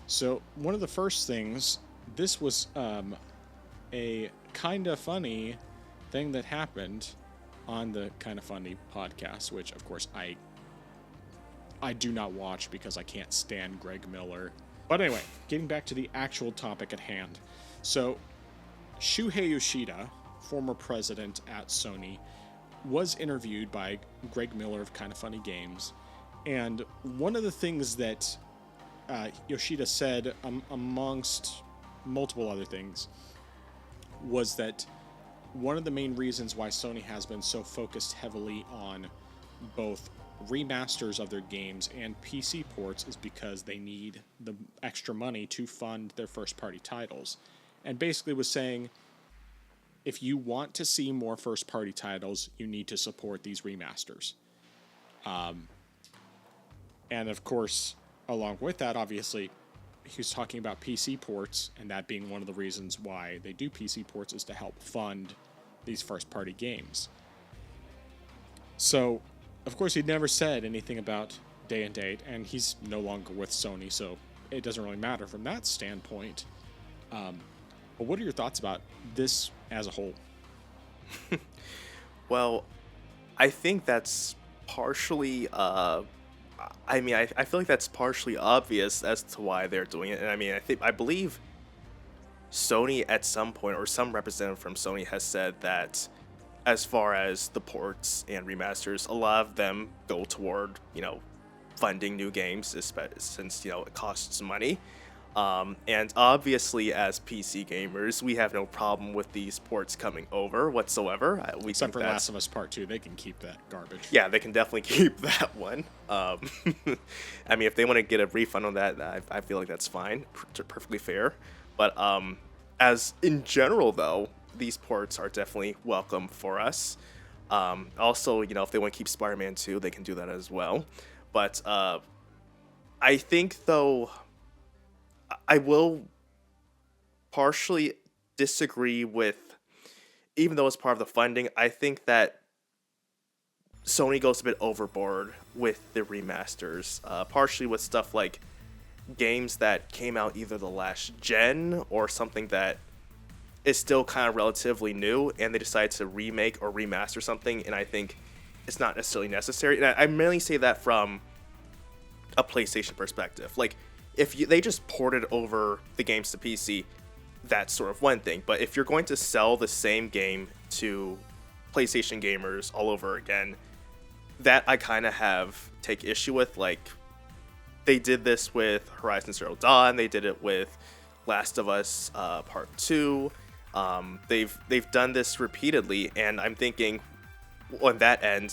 So one of the first things, this was a kind of funny thing that happened on the Kind of Funny podcast, which of course I do not watch because I can't stand Greg Miller. But anyway, getting back to the actual topic at hand. So Shuhei Yoshida, former president at Sony, was interviewed by Greg Miller of Kind of Funny Games, and one of the things that Yoshida said, amongst multiple other things, was that one of the main reasons why Sony has been so focused heavily on both remasters of their games and PC ports is because they need the extra money to fund their first-party titles. And basically was saying, if you want to see more first-party titles, you need to support these remasters. And of course, along with that, obviously, he was talking about PC ports, and that being one of the reasons why they do PC ports is to help fund these first-party games. So, of course, he'd never said anything about day and date, and he's no longer with Sony, so it doesn't really matter from that standpoint. But what are your thoughts about this as a whole? Well, I think that's partially, I feel like that's partially obvious as to why they're doing it. And I believe Sony at some point, or some representative from Sony has said that as far as the ports and remasters, a lot of them go toward, funding new games, since, it costs money. And obviously, as PC gamers, we have no problem with these ports coming over whatsoever. Except for Last of Us Part 2, they can keep that garbage. Yeah, they can definitely keep that one. If they want to get a refund on that, I feel like that's fine, perfectly fair. But as in general, though, these ports are definitely welcome for us. Also, if they want to keep Spider-Man 2, they can do that as well. But I think, though, I will partially disagree with, even though it's part of the funding, I think that Sony goes a bit overboard with the remasters, partially with stuff like games that came out either the last gen or something that is still kind of relatively new, and they decide to remake or remaster something, and I think it's not necessarily necessary. And I mainly say that from a PlayStation perspective. Like, if they just ported over the games to PC, that's sort of one thing. But if you're going to sell the same game to PlayStation gamers all over again, that I kind of take issue with. Like, they did this with Horizon Zero Dawn, they did it with Last of Us Part 2. They've done this repeatedly, and I'm thinking, on that end,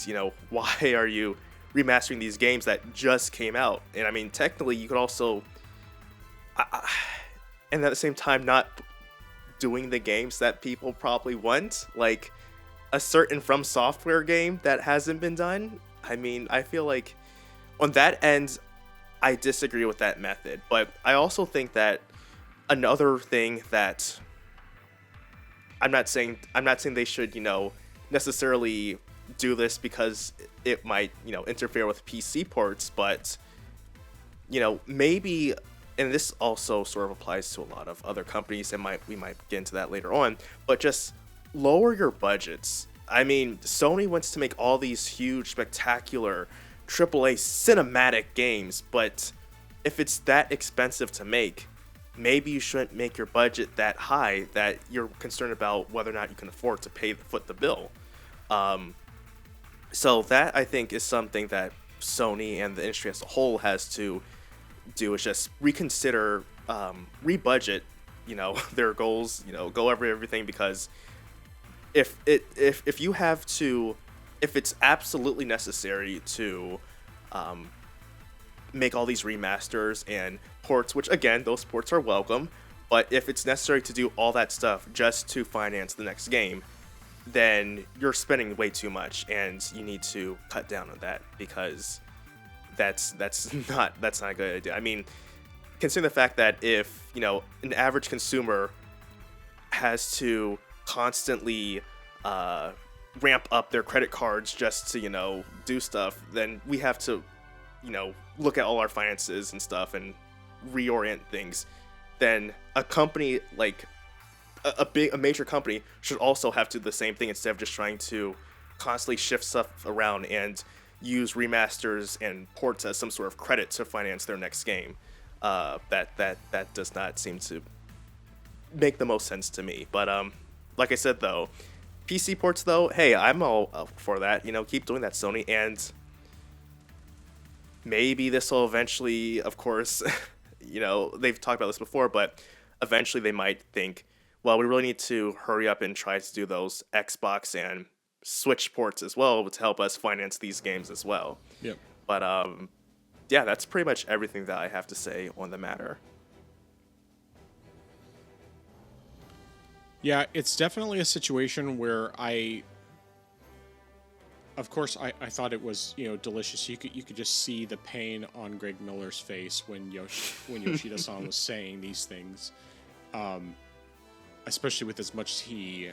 why are you remastering these games that just came out? And technically, you could also, and at the same time, not doing the games that people probably want, like a certain From Software game that hasn't been done. I feel like on that end, I disagree with that method. But I also think that another thing that I'm not saying they should, necessarily do this because it might, interfere with PC ports, but maybe, and this also sort of applies to a lot of other companies, and we might get into that later on, but just lower your budgets. Sony wants to make all these huge, spectacular AAA cinematic games, but if it's that expensive to make, maybe you shouldn't make your budget that high that you're concerned about whether or not you can afford to foot the bill. So that, I think, is something that Sony and the industry as a whole has to do, is just reconsider, rebudget, their goals, go over everything, because if it's absolutely necessary to make all these remasters and ports, which again, those ports are welcome, but if it's necessary to do all that stuff just to finance the next game, then you're spending way too much, and you need to cut down on that, because that's not a good idea. Considering the fact that if an average consumer has to constantly ramp up their credit cards just to do stuff, then we have to look at all our finances and stuff and reorient things, then a company like a major company should also have to do the same thing instead of just trying to constantly shift stuff around and use remasters and ports as some sort of credit to finance their next game. That does not seem to make the most sense to me. But like I said though, PC ports though, hey, I'm all up for that. Keep doing that, Sony, and maybe this will eventually, of course, they've talked about this before, but eventually they might think, well, we really need to hurry up and try to do those Xbox and Switch ports as well to help us finance these games as well. Yep. But yeah, that's pretty much everything that I have to say on the matter. Yeah, it's definitely a situation where of course, I thought it was delicious. You could just see the pain on Greg Miller's face when Yoshida-san was saying these things, especially with as much as he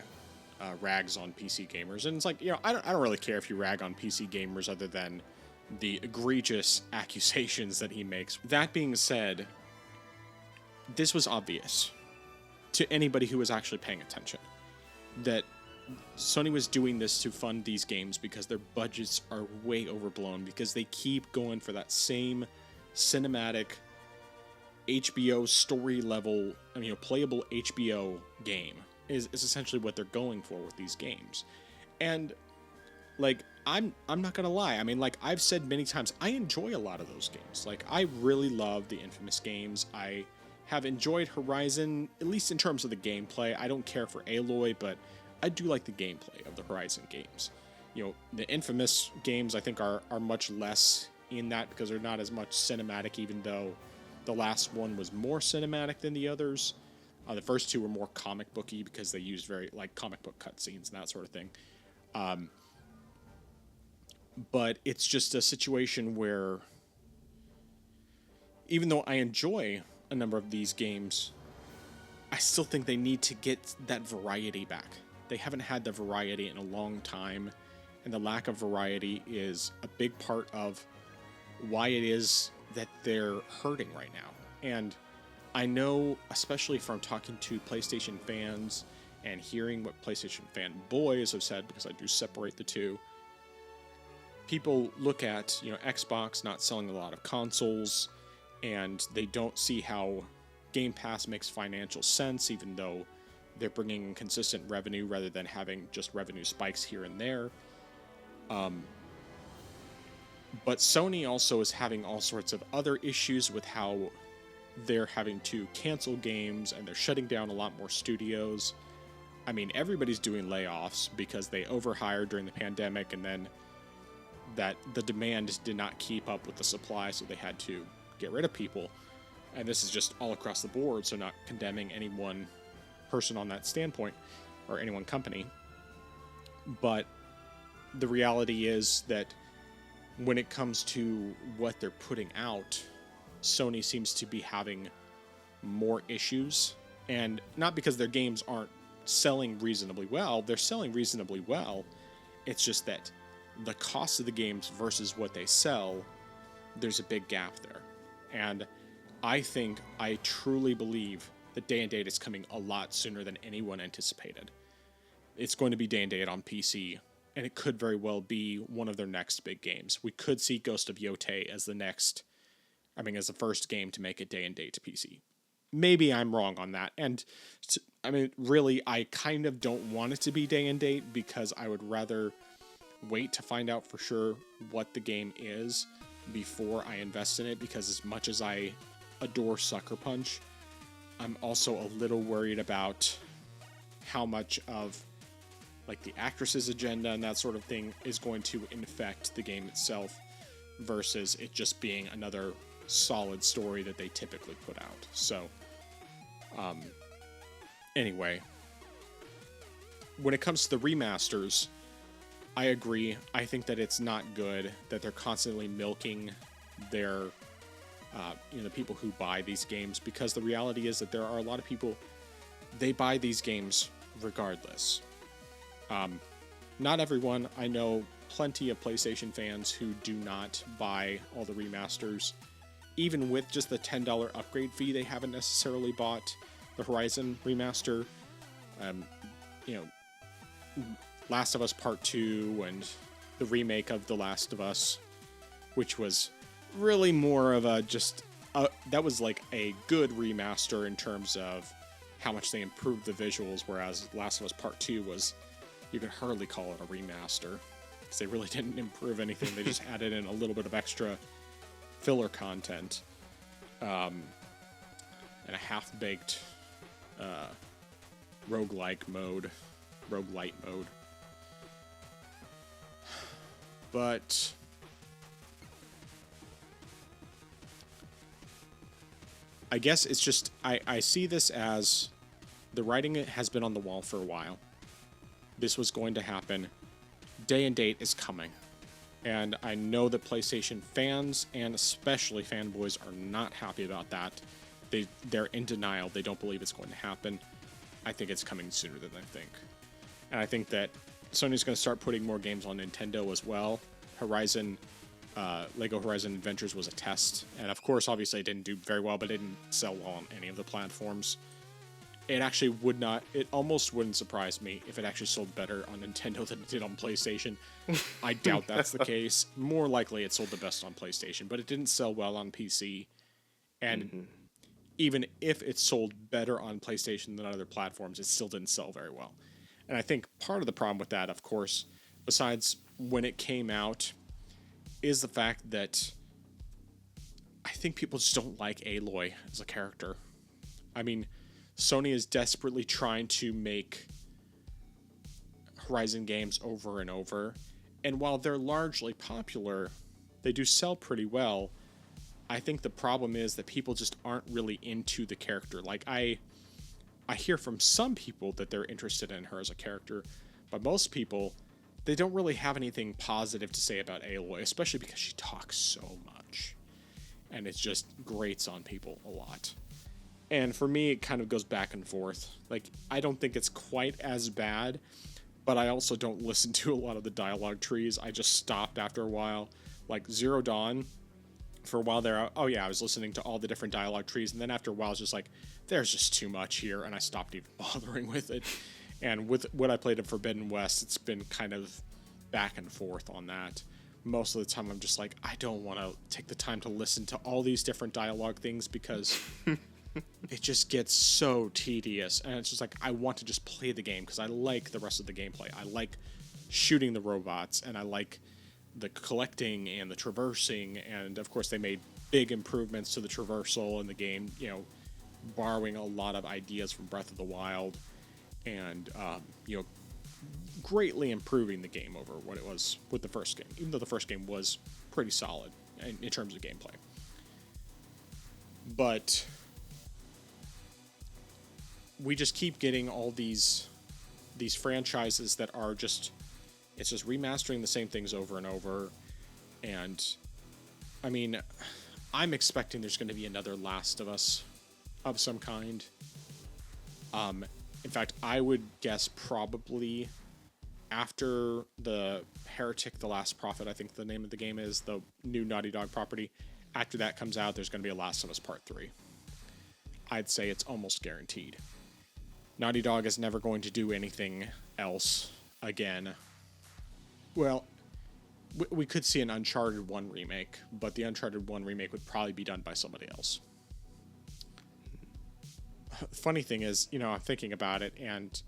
rags on PC gamers. And it's like, I don't really care if you rag on PC gamers other than the egregious accusations that he makes. That being said, this was obvious to anybody who was actually paying attention that Sony was doing this to fund these games because their budgets are way overblown, because they keep going for that same cinematic HBO story level, playable HBO game is essentially what they're going for with these games. And like, I'm not gonna lie, I've said many times, I enjoy a lot of those games. Like, I really love the Infamous games. I have enjoyed Horizon, at least in terms of the gameplay. I don't care for Aloy, but I do like the gameplay of the Horizon games. The Infamous games I think are much less in that because they're not as much cinematic, even though the last one was more cinematic than the others. The first two were more comic booky because they used very comic book cutscenes and that sort of thing. But it's just a situation where even though I enjoy a number of these games, I still think they need to get that variety back. They haven't had the variety in a long time, and the lack of variety is a big part of why it is that they're hurting right now. And I know, especially from talking to PlayStation fans and hearing what PlayStation fanboys have said, because I do separate the two, people look at, Xbox not selling a lot of consoles, and they don't see how Game Pass makes financial sense, even though they're bringing in consistent revenue rather than having just revenue spikes here and there. But Sony also is having all sorts of other issues with how they're having to cancel games and they're shutting down a lot more studios. Everybody's doing layoffs because they overhired during the pandemic, and then that the demand did not keep up with the supply, so they had to get rid of people. And this is just all across the board, so not condemning any one person on that standpoint or any one company. But the reality is that when it comes to what they're putting out, Sony seems to be having more issues. And not because their games aren't selling reasonably well. They're selling reasonably well. It's just that the cost of the games versus what they sell, there's a big gap there. And I truly believe that Day and Date is coming a lot sooner than anyone anticipated. It's going to be Day and Date on PC, and it could very well be one of their next big games. We could see Ghost of Yotei as as the first game to make it Day and Date to PC. Maybe I'm wrong on that. And really, I kind of don't want it to be Day and Date because I would rather wait to find out for sure what the game is before I invest in it, because as much as I adore Sucker Punch, I'm also a little worried about how much of the actress's agenda and that sort of thing is going to infect the game itself versus it just being another solid story that they typically put out. So anyway, when it comes to the remasters, I agree. I think that it's not good that they're constantly milking their the people who buy these games, because the reality is that there are a lot of people, they buy these games regardless. Not everyone. I know plenty of PlayStation fans who do not buy all the remasters, even with just the $10 upgrade fee, they haven't necessarily bought the Horizon remaster. You know, Last of Us Part 2 and the remake of The Last of Us, which was really more of that was like a good remaster in terms of how much they improved the visuals, whereas Last of Us Part 2 was, you could hardly call it a remaster, because they really didn't improve anything. They just added in a little bit of extra filler content, and a half-baked roguelite mode. But I guess it's just, I see this as the writing has been on the wall for a while. This was going to happen. Day and date is coming. And I know that PlayStation fans, and especially fanboys, are not happy about that. They're in denial. They don't believe it's going to happen. I think it's coming sooner than I think. And I think that Sony's going to start putting more games on Nintendo as well. Lego Horizon Adventures was a test. And of course, obviously, it didn't do very well, but it didn't sell well on any of the platforms. It almost wouldn't surprise me if it actually sold better on Nintendo than it did on PlayStation. I doubt that's the case. More likely it sold the best on PlayStation, but it didn't sell well on PC. And even if it sold better on PlayStation than other platforms, it still didn't sell very well. And I think part of the problem with that, of course, besides when it came out, is the fact that I think people just don't like Aloy as a character. I mean, Sony is desperately trying to make Horizon games over and over, and while they're largely popular, they do sell pretty well. I think the problem is that people just aren't really into the character. Like, I hear from some people that they're interested in her as a character, but most people, they don't really have anything positive to say about Aloy, especially because she talks so much, and it just grates on people a lot. And for me, it kind of goes back and forth. Like, I don't think it's quite as bad, but I also don't listen to a lot of the dialogue trees. I just stopped after a while. Like, Zero Dawn, for a while there, I was listening to all the different dialogue trees, and then after a while, I was just like, there's just too much here, and I stopped even bothering with it. And with what I played of Forbidden West, it's been kind of back and forth on that. Most of the time, I'm just like, I don't want to take the time to listen to all these different dialogue things, because it just gets so tedious. And it's just like, I want to just play the game because I like the rest of the gameplay. I like shooting the robots, and I like the collecting and the traversing. And of course, they made big improvements to the traversal in the game, borrowing a lot of ideas from Breath of the Wild, and greatly improving the game over what it was with the first game, even though the first game was pretty solid in terms of gameplay. But we just keep getting all these franchises that are just remastering the same things over and over. And I mean, I'm expecting there's going to be another Last of Us of some kind. In fact, I would guess probably after the Heretic: The Last Prophet, I think the name of the game is, the new Naughty Dog property, after that comes out, there's going to be a Last of Us Part 3. I'd say it's almost guaranteed. Naughty Dog is never going to do anything else again. Well, we could see an Uncharted 1 remake, but the Uncharted 1 remake would probably be done by somebody else. Funny thing is, I'm thinking about it, and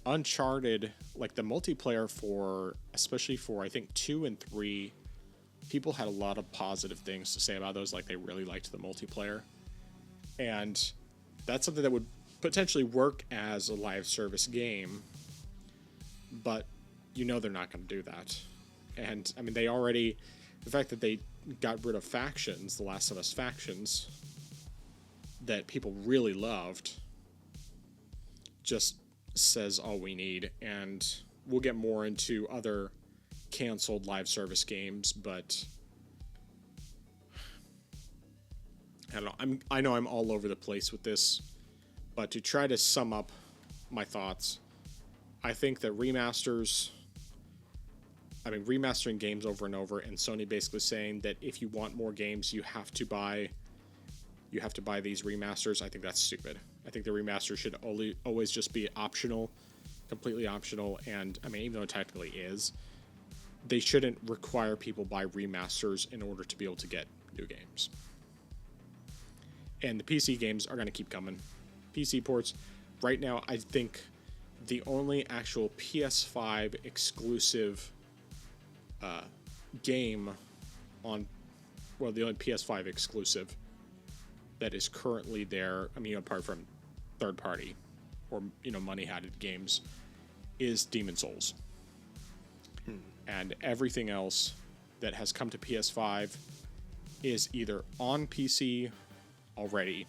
Uncharted, like the multiplayer especially for I think 2 and 3, people had a lot of positive things to say about those. Like, they really liked the multiplayer, and that's something that would potentially work as a live service game, but they're not going to do that. And I mean, the fact that they got rid of factions, the Last of Us factions, that people really loved, just says all we need. And we'll get more into other canceled live service games, but I don't know. I know I'm all over the place with this, but to try to sum up my thoughts, I think that remasters, remastering games over and over, and Sony basically saying that if you want more games, you have to buy these remasters. I think that's stupid. I think the remaster should always just be optional, completely optional. And I mean, even though it technically is, they shouldn't require people buy remasters in order to be able to get new games. And the PC games are going to keep coming. PC ports, right now, I think the only actual PS5 exclusive game the only PS5 exclusive that is currently there, I mean, apart from third party or, money-hatted games, is Demon's Souls. And everything else that has come to PS5 is either on PC already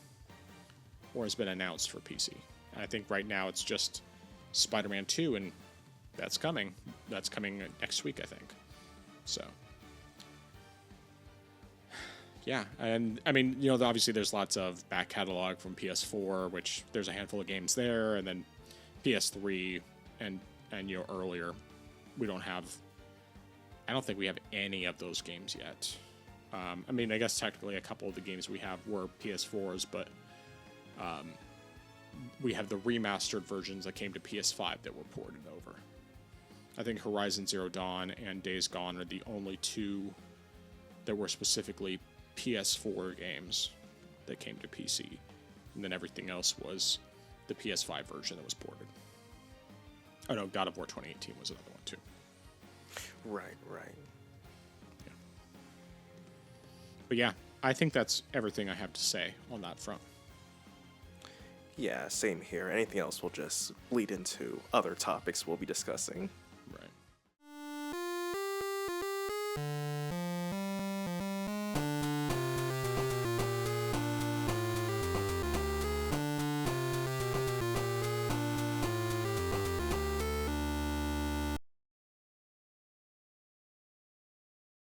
or has been announced for PC. And I think right now it's just Spider-Man 2, and that's coming. That's coming next week, I think. So, yeah. And I mean, obviously there's lots of back catalog from PS4, which there's a handful of games there, and then PS3 and earlier. I don't think we have any of those games yet. I mean, I guess technically a couple of the games we have were PS4s, but we have the remastered versions that came to PS5 that were ported over. I think Horizon Zero Dawn and Days Gone are the only two that were specifically PS4 games that came to PC. And then everything else was the PS5 version that was ported. Oh no, God of War 2018 was another one too. Right. Yeah. But yeah, I think that's everything I have to say on that front. Yeah, same here. Anything else will just bleed into other topics we'll be discussing.